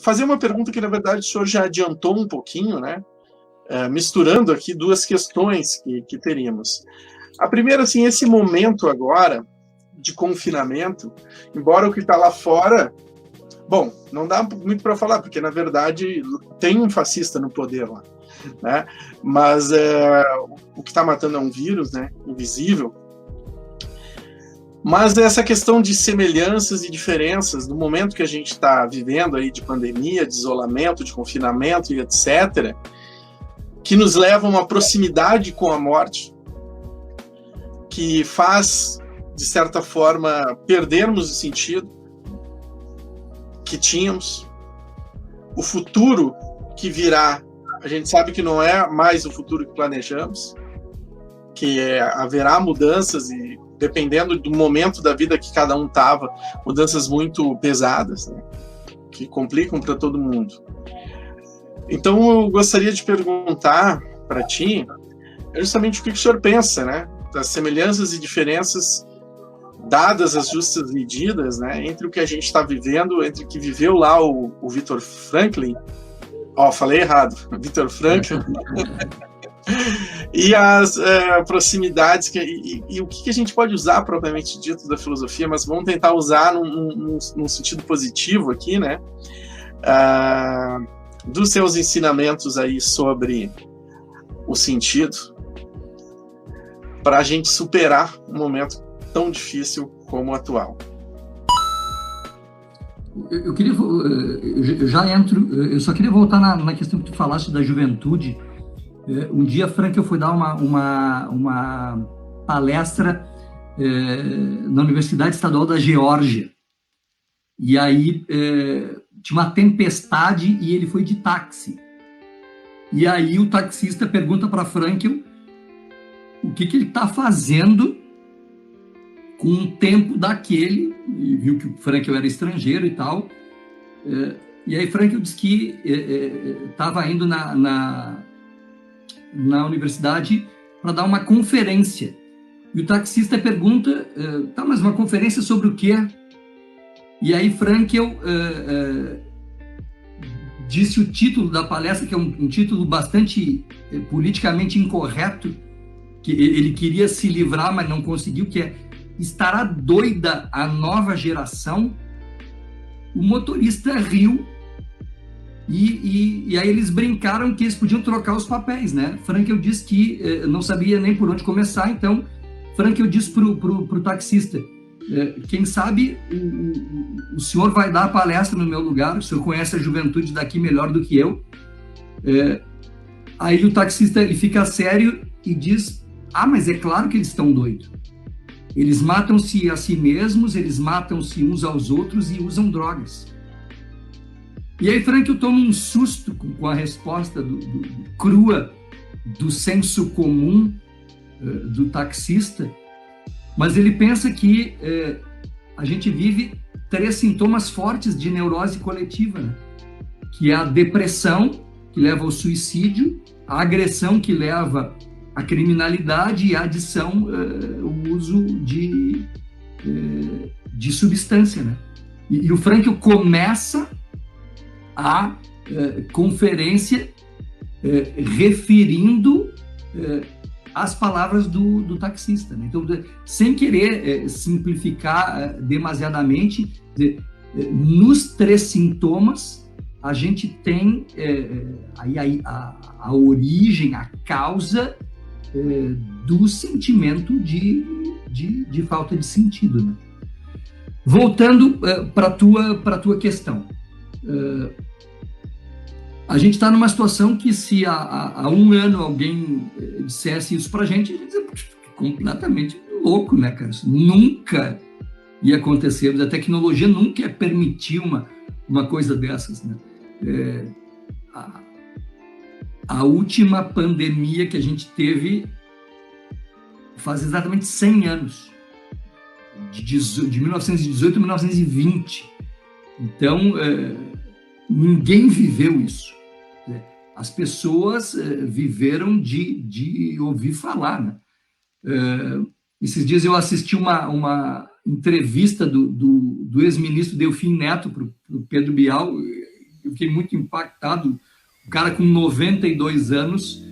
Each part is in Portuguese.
fazer uma pergunta que, na verdade, o senhor já adiantou um pouquinho, né? Misturando aqui duas questões que teríamos. A primeira, assim, esse momento agora de confinamento, embora o que está lá fora, bom, não dá muito para falar, porque, na verdade, tem um fascista no poder lá, né? Mas o que está matando é um vírus, né? Invisível. Mas essa questão de semelhanças e diferenças do momento que a gente está vivendo aí de pandemia, de isolamento, de confinamento e etc., que nos leva a uma proximidade com a morte, que faz, de certa forma, perdermos o sentido que tínhamos. O futuro que virá, a gente sabe que não é mais o futuro que planejamos, que haverá mudanças e, dependendo do momento da vida que cada um estava, mudanças muito pesadas, né, que complicam para todo mundo. Então, eu gostaria de perguntar para ti justamente o que o senhor pensa, né, das semelhanças e diferenças dadas as justas medidas, né, entre o que a gente está vivendo, entre o que viveu lá o Viktor Franklin, falei errado, Viktor Franklin, e as proximidades e o que a gente pode usar propriamente dito da filosofia, mas vamos tentar usar num sentido positivo aqui, né, dos seus ensinamentos aí sobre o sentido, para a gente superar um momento tão difícil como o atual. Eu queria, eu já entro, eu só queria voltar na questão que tu falaste da juventude. Um dia, Frank, eu fui dar uma palestra na Universidade Estadual da Geórgia. E aí tinha uma tempestade e ele foi de táxi. E aí o taxista pergunta para Frankel o que ele está fazendo com um tempo daquele, e viu que o Frankel era estrangeiro e tal. E aí Frankel disse que estava indo na universidade para dar uma conferência. E o taxista pergunta, tá, mas uma conferência sobre o quê? E aí Frankel disse o título da palestra, que é um título bastante politicamente incorreto, que ele queria se livrar, mas não conseguiu, que é "Estará doida a nova geração?". O motorista riu e aí eles brincaram que eles podiam trocar os papéis, né? Frankel disse que não sabia nem por onde começar, então Frankel disse pro taxista, quem sabe o senhor vai dar a palestra no meu lugar, o senhor conhece a juventude daqui melhor do que eu. Aí o taxista ele fica sério e diz, mas é claro que eles estão doidos. Eles matam-se a si mesmos, eles matam-se uns aos outros e usam drogas. E aí Frankel toma um susto com a resposta crua do senso comum do taxista, mas ele pensa que a gente vive 3 sintomas fortes de neurose coletiva, né? Que é a depressão, que leva ao suicídio, a agressão, que leva à criminalidade, e a adição, o uso de substância, né? E o Frankel começa a conferência referindo as palavras do taxista, né? Então, sem querer simplificar demasiadamente, nos 3 sintomas a gente tem aí a origem, a causa do sentimento de falta de sentido, né? Voltando para a tua questão, a gente está numa situação que, se há um ano alguém dissesse isso para a gente ia completamente louco, né, cara? Isso nunca ia acontecer, a tecnologia nunca ia permitir uma coisa dessas, né? A última pandemia que a gente teve faz exatamente 100 anos, de 1918 a 1920. Então, ninguém viveu isso. As pessoas viveram de ouvir falar, né? Esses dias eu assisti uma entrevista do ex-ministro Delfim Neto para o Pedro Bial. fiquei muito impactado. O cara com 92 anos,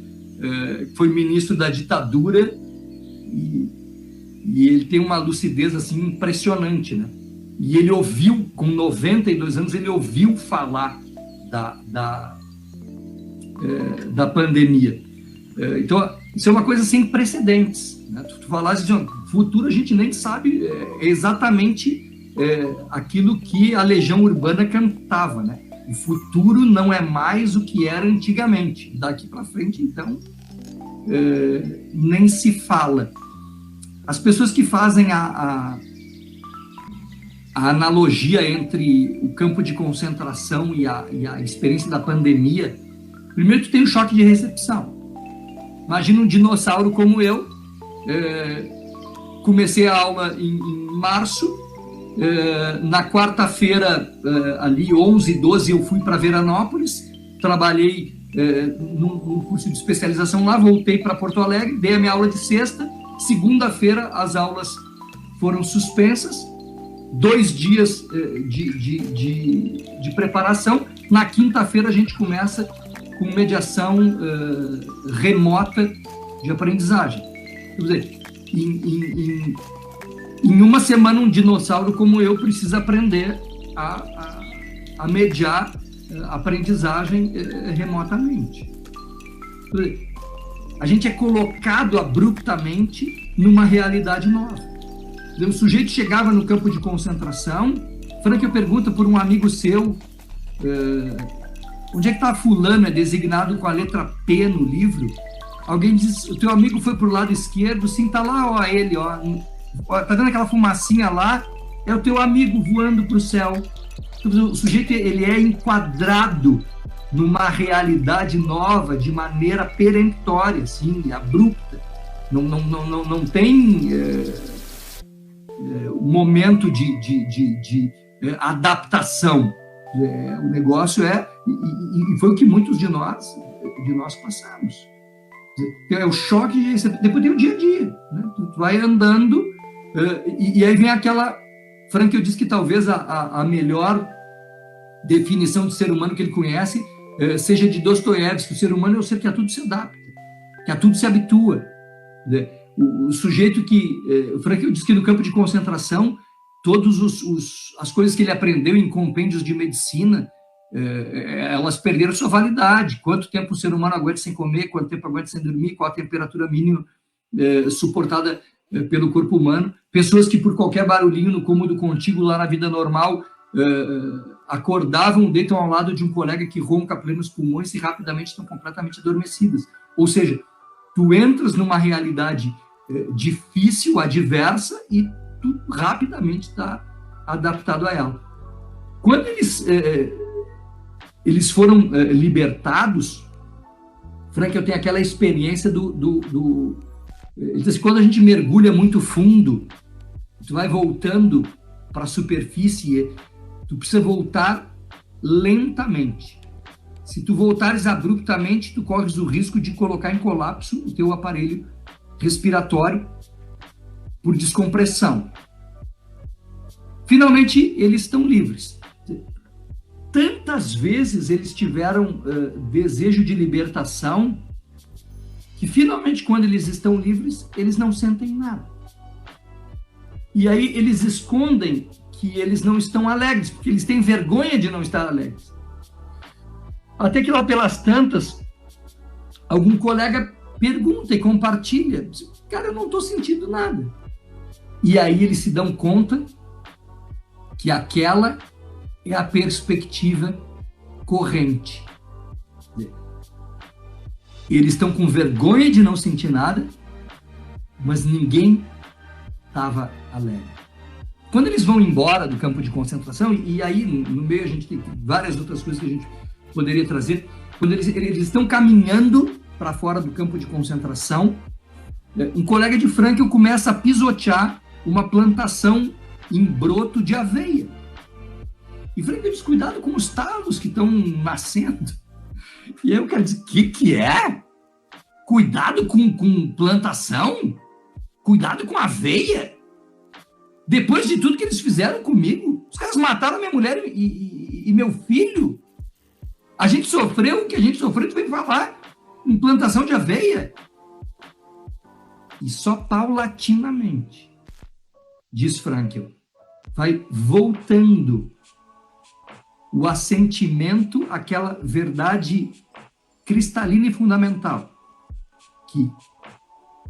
foi ministro da ditadura, e ele tem uma lucidez assim impressionante, né? E ele ouviu, com 92 anos, ele ouviu falar da pandemia. Então, isso é uma coisa sem precedentes, né? Tu falaste de futuro, a gente nem sabe exatamente aquilo que a Legião Urbana cantava, né? O futuro não é mais o que era antigamente. Daqui para frente, então, nem se fala. As pessoas que fazem a analogia entre o campo de concentração e a experiência da pandemia, primeiro tu tem o choque de recepção. Imagina um dinossauro como eu, comecei a aula em março, na quarta-feira, ali 11, 12, eu fui para Veranópolis, trabalhei num curso de especialização lá, voltei para Porto Alegre, dei a minha aula de sexta, segunda-feira as aulas foram suspensas, 2 dias de preparação, na quinta-feira a gente começa com mediação remota de aprendizagem. Quer dizer, em uma semana, um dinossauro como eu precisa aprender a mediar a aprendizagem remotamente. Quer dizer, a gente é colocado abruptamente numa realidade nova. O sujeito chegava no campo de concentração, Frank pergunta por um amigo seu, onde é que está fulano, é designado com a letra P no livro? Alguém diz, o teu amigo foi para o lado esquerdo, sim, tá lá, ó, ele, ó, tá vendo aquela fumacinha lá? É o teu amigo voando para o céu. O sujeito, ele é enquadrado numa realidade nova, de maneira peremptória, assim, abrupta. Não tem momento de adaptação. O negócio e foi o que muitos de nós passamos. É o choque, depois tem o dia a dia, né? Tu vai andando, e aí vem aquela... Frank, eu disse que talvez a melhor definição de ser humano que ele conhece seja de Dostoiévski. O ser humano é o ser que a tudo se adapta, que a tudo se habitua. O sujeito que... O Frank, eu disse que no campo de concentração, todas as coisas que ele aprendeu em compêndios de medicina, elas perderam sua validade. Quanto tempo o ser humano aguenta sem comer, quanto tempo aguenta sem dormir, qual a temperatura mínima suportada pelo corpo humano. Pessoas que por qualquer barulhinho no cômodo contíguo lá na vida normal acordavam, deitam ao lado de um colega que ronca a plenos pulmões e rapidamente estão completamente adormecidas. Ou seja, tu entras numa realidade difícil, adversa, e tu rapidamente está adaptado a ela. Quando eles foram libertados, Frank, eu tenho aquela experiência ele diz assim, quando a gente mergulha muito fundo, tu vai voltando para a superfície, tu precisa voltar lentamente. Se tu voltares abruptamente, tu corres o risco de colocar em colapso o teu aparelho respiratório por descompressão. Finalmente, eles estão livres. Tantas vezes eles tiveram desejo de libertação que finalmente, quando eles estão livres, eles não sentem nada. E aí eles escondem que eles não estão alegres, porque eles têm vergonha de não estar alegres. Até que lá pelas tantas, algum colega pergunta e compartilha. Cara, eu não estou sentindo nada. E aí eles se dão conta que aquela é a perspectiva corrente. Eles estão com vergonha de não sentir nada, mas ninguém estava alegre. Quando eles vão embora do campo de concentração, e aí no meio a gente tem várias outras coisas que a gente poderia trazer, quando eles estão caminhando para fora do campo de concentração, um colega de Frankl começa a pisotear uma plantação em broto de aveia. E Frankl diz, cuidado com os talos que estão nascendo. E aí o cara diz, que é? Cuidado com plantação? Cuidado com aveia? Depois de tudo que eles fizeram comigo, os caras mataram minha mulher e meu filho. A gente sofreu o que a gente sofreu, tu vem falar implantação de aveia. E só paulatinamente, diz Frankl, vai voltando o assentimento àquela verdade cristalina e fundamental, que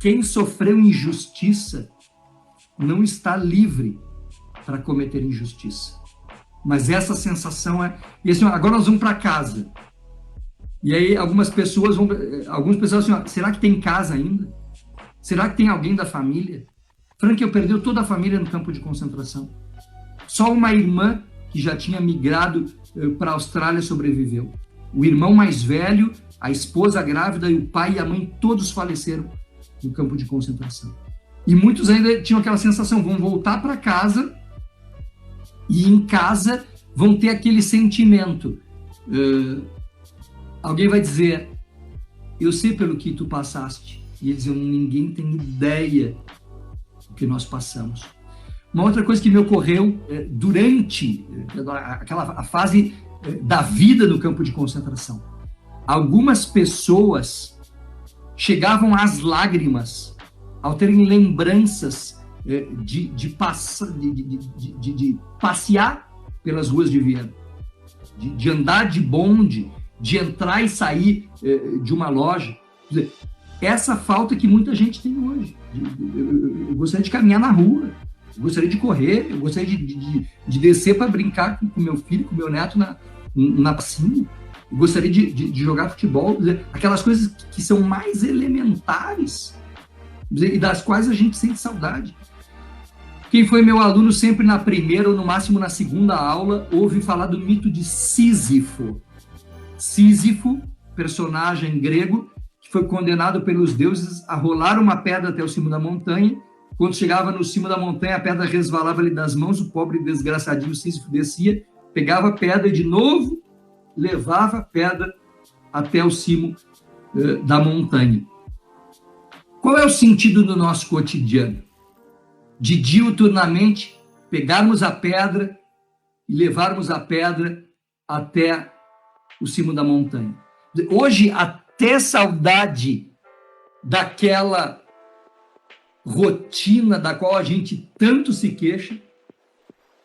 quem sofreu injustiça não está livre para cometer injustiça. Mas essa sensação é... E assim, agora nós vamos para casa. E aí algumas pessoas assim, ó, será que tem casa ainda? Será que tem alguém da família? Frankl perdeu toda a família no campo de concentração. Só uma irmã que já tinha migrado para a Austrália sobreviveu. O irmão mais velho, a esposa grávida e o pai e a mãe todos faleceram no campo de concentração. E muitos ainda tinham aquela sensação, vão voltar para casa e em casa vão ter aquele sentimento. Alguém vai dizer, eu sei pelo que tu passaste. E eles diziam, ninguém tem ideia do que nós passamos. Uma outra coisa que me ocorreu durante a fase da vida no campo de concentração. Algumas pessoas chegavam às lágrimas ao terem lembranças de passear pelas ruas de Viena, de andar de bonde, de entrar e sair de uma loja. Essa falta que muita gente tem hoje. Eu gostaria de caminhar na rua, eu gostaria de correr, eu gostaria de descer para brincar com meu filho, com meu neto na piscina. Eu gostaria de jogar futebol, aquelas coisas que são mais elementares e das quais a gente sente saudade. Quem foi meu aluno sempre na primeira ou no máximo na segunda aula ouve falar do mito de Sísifo. Sísifo, personagem grego, que foi condenado pelos deuses a rolar uma pedra até o cimo da montanha. Quando chegava no cimo da montanha, a pedra resvalava-lhe das mãos, o pobre desgraçadinho Sísifo descia, pegava a pedra e de novo levava a pedra até o cimo da montanha. Qual é o sentido do nosso cotidiano? De diuturnamente pegarmos a pedra e levarmos a pedra até o cimo da montanha. Hoje, até saudade daquela rotina da qual a gente tanto se queixa,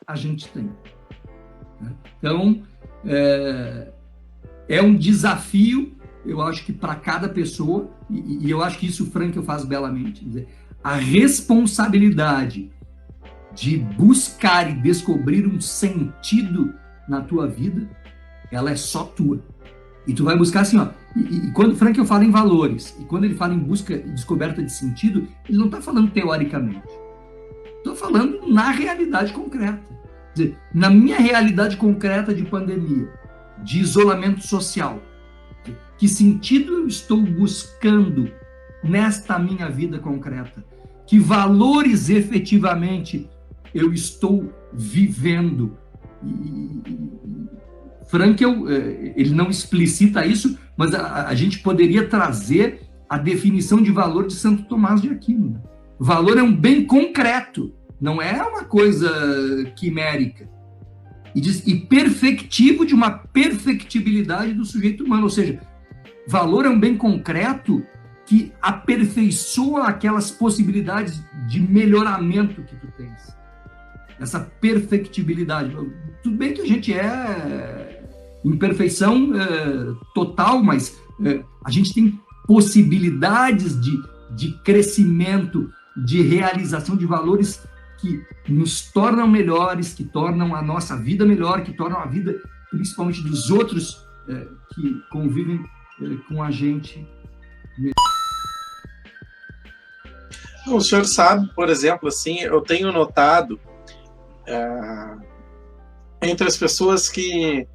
a gente tem. Então, é um desafio, eu acho que para cada pessoa, e eu acho que isso o Frankl faz belamente, a responsabilidade de buscar e descobrir um sentido na tua vida, ela é só tua. E tu vai buscar assim, ó, e quando o Frankl fala em valores, e quando ele fala em busca e descoberta de sentido, ele não está falando teoricamente. Estou falando na realidade concreta. Quer dizer, na minha realidade concreta de pandemia, de isolamento social, que sentido eu estou buscando nesta minha vida concreta? Que valores efetivamente eu estou vivendo? Frankl, ele não explicita isso, mas a gente poderia trazer a definição de valor de Santo Tomás de Aquino. Valor é um bem concreto, não é uma coisa quimérica. E diz, e perfectivo de uma perfectibilidade do sujeito humano, ou seja, valor é um bem concreto que aperfeiçoa aquelas possibilidades de melhoramento que tu tens. Essa perfectibilidade. Tudo bem que a gente é imperfeição total, mas a gente tem possibilidades de crescimento, de realização de valores que nos tornam melhores, que tornam a nossa vida melhor, que tornam a vida, principalmente dos outros que convivem com a gente. O senhor sabe, por exemplo, assim, eu tenho notado entre as pessoas que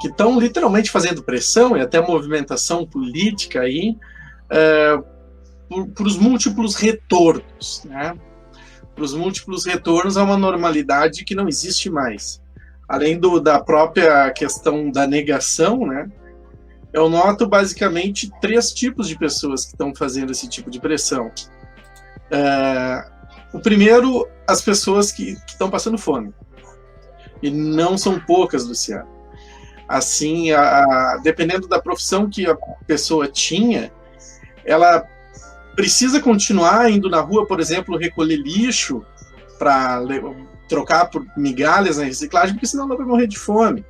estão literalmente fazendo pressão e até movimentação política aí, por os múltiplos retornos, né? Para os múltiplos retornos a uma normalidade que não existe mais. Além da própria questão da negação, né? Eu noto basicamente 3 tipos de pessoas que estão fazendo esse tipo de pressão. O primeiro, as pessoas que estão passando fome. E não são poucas, Luciano. assim, dependendo da profissão que a pessoa tinha, ela precisa continuar indo na rua, por exemplo, recolher lixo para trocar por migalhas na reciclagem, porque senão ela vai morrer de fome.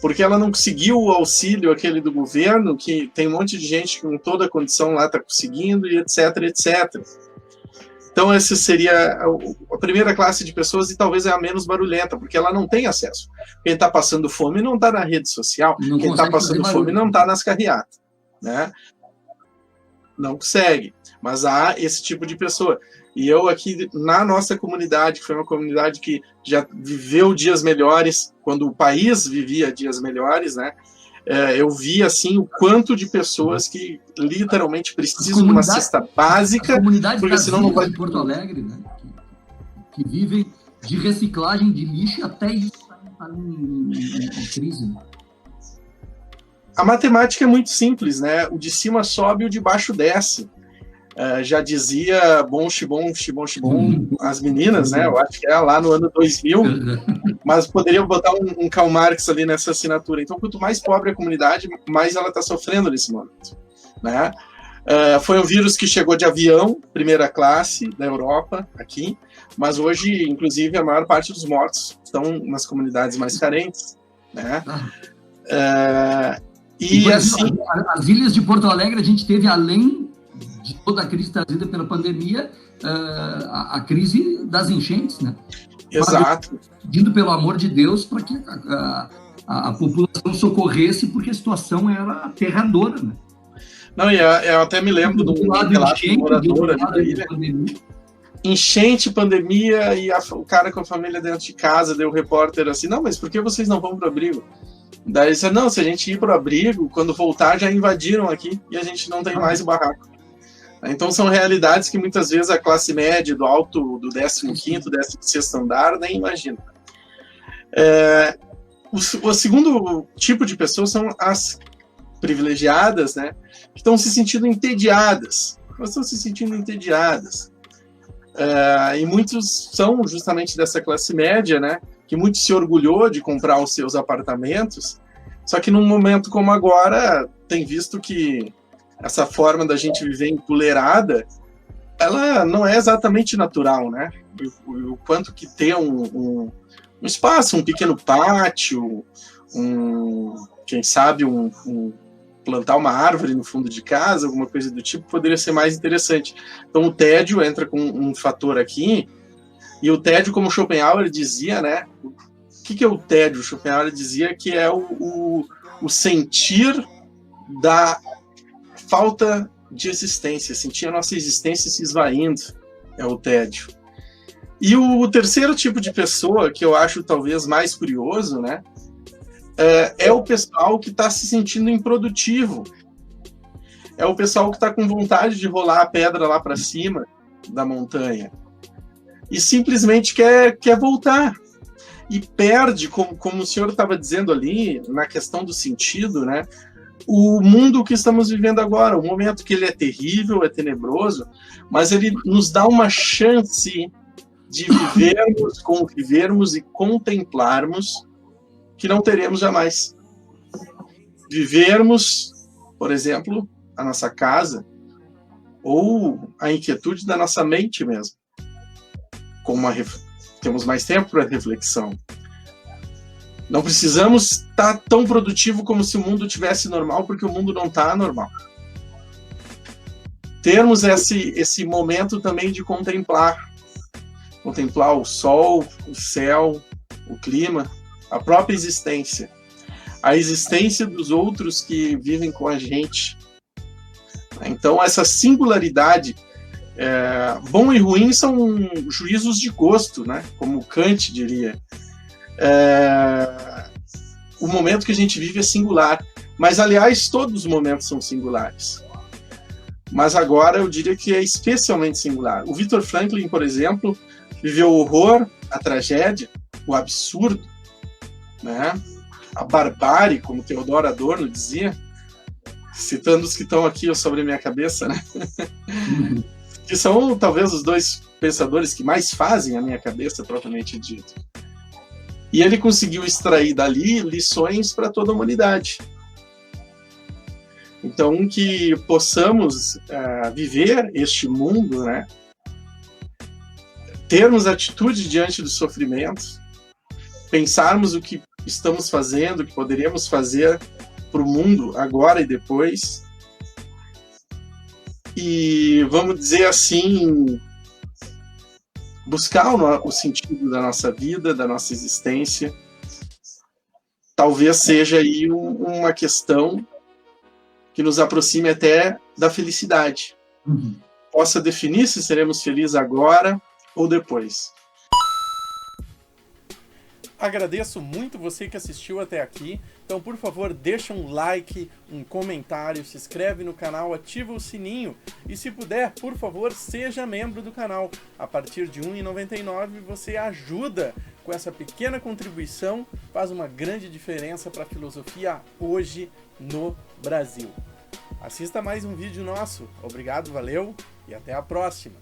Porque ela não conseguiu o auxílio aquele do governo, que tem um monte de gente com toda a condição lá está conseguindo, e etc, etc. Então, essa seria a primeira classe de pessoas e talvez é a menos barulhenta, porque ela não tem acesso. Quem está passando fome não está na rede social, quem está passando fome não está nas carreatas, né? Não consegue, mas há esse tipo de pessoa. E eu aqui, na nossa comunidade, que foi uma comunidade que já viveu dias melhores, quando o país vivia dias melhores, né? Eu vi, assim, o quanto de pessoas que literalmente precisam de uma cesta básica, porque senão não vai... de Porto Alegre, né? Que vivem de reciclagem de lixo, até isso está em crise. A matemática é muito simples, né? O de cima sobe e o de baixo desce. Já dizia bom, xibom, as meninas, né? Eu acho que é lá no ano 2000, mas poderiam botar um Karl Marx ali nessa assinatura. Então, quanto mais pobre a comunidade, mais ela está sofrendo nesse momento, né? Foi um vírus que chegou de avião, primeira classe, da Europa, aqui, mas hoje, inclusive, a maior parte dos mortos estão nas comunidades mais carentes, né? E assim, as ilhas de Porto Alegre, a gente teve, além de toda a crise trazida pela pandemia, a crise das enchentes, né? Exato. Pedindo, pelo amor de Deus, para que a população socorresse, porque a situação era aterradora, né? Não, e eu até me lembro do relato de moradora da ilha. Enchente, pandemia, e o cara com a família dentro de casa, deu o repórter assim, não, mas por que vocês não vão para o abrigo? Daí ele disse, não, se a gente ir para o abrigo, quando voltar já invadiram aqui e a gente não tem mais o barraco. Então são realidades que muitas vezes a classe média do alto, do 15º, 16º andar, nem imagina. O segundo tipo de pessoas são as privilegiadas, né, que estão se sentindo entediadas. Elas estão se sentindo entediadas. E muitos são justamente dessa classe média, né, que muito se orgulhou de comprar os seus apartamentos, só que num momento como agora, tem visto que essa forma da gente viver empoleirada, ela não é exatamente natural, né? O quanto que ter um espaço, um pequeno pátio, quem sabe plantar uma árvore no fundo de casa, alguma coisa do tipo, poderia ser mais interessante. Então o tédio entra com um fator aqui, e o tédio, como Schopenhauer dizia, né? O que é o tédio? Schopenhauer dizia que é o sentir da falta de existência, sentir a nossa existência se esvaindo, é o tédio. E o terceiro tipo de pessoa, que eu acho talvez mais curioso, né, é o pessoal que está se sentindo improdutivo. É o pessoal que está com vontade de rolar a pedra lá para cima da montanha e simplesmente quer voltar. E perde, como o senhor estava dizendo ali, na questão do sentido, né, o mundo que estamos vivendo agora, o momento que ele é terrível, é tenebroso, mas ele nos dá uma chance de vivermos, convivermos e contemplarmos que não teremos jamais. Vivermos, por exemplo, a nossa casa ou a inquietude da nossa mente mesmo. Temos mais tempo para reflexão. Não precisamos estar tão produtivo como se o mundo tivesse normal, porque o mundo não está normal. Termos esse momento também de contemplar o sol, o céu, o clima, a própria existência, a existência dos outros que vivem com a gente. Então, essa singularidade, bom e ruim são juízos de gosto, né? Como Kant diria. O momento que a gente vive é singular, mas aliás todos os momentos são singulares, mas agora eu diria que é especialmente singular. O Viktor Frankl, por exemplo, viveu o horror, a tragédia, o absurdo, né? A barbárie, como Theodor Adorno dizia, citando os que estão aqui sobre a minha cabeça, né? Que são talvez os dois pensadores que mais fazem a minha cabeça, propriamente dito. E ele conseguiu extrair dali lições para toda a humanidade. Então, que possamos viver este mundo, né? Termos atitude diante do sofrimento, pensarmos o que estamos fazendo, o que poderíamos fazer para o mundo agora e depois. E, vamos dizer assim, buscar o sentido da nossa vida, da nossa existência. Talvez seja aí uma questão que nos aproxime até da felicidade. Possa definir se seremos felizes agora ou depois. Agradeço muito você que assistiu até aqui. Então, por favor, deixa um like, um comentário, se inscreve no canal, ativa o sininho e, se puder, por favor, seja membro do canal. A partir de R$ 1,99 você ajuda com essa pequena contribuição, faz uma grande diferença para a filosofia hoje no Brasil. Assista mais um vídeo nosso. Obrigado, valeu e até a próxima!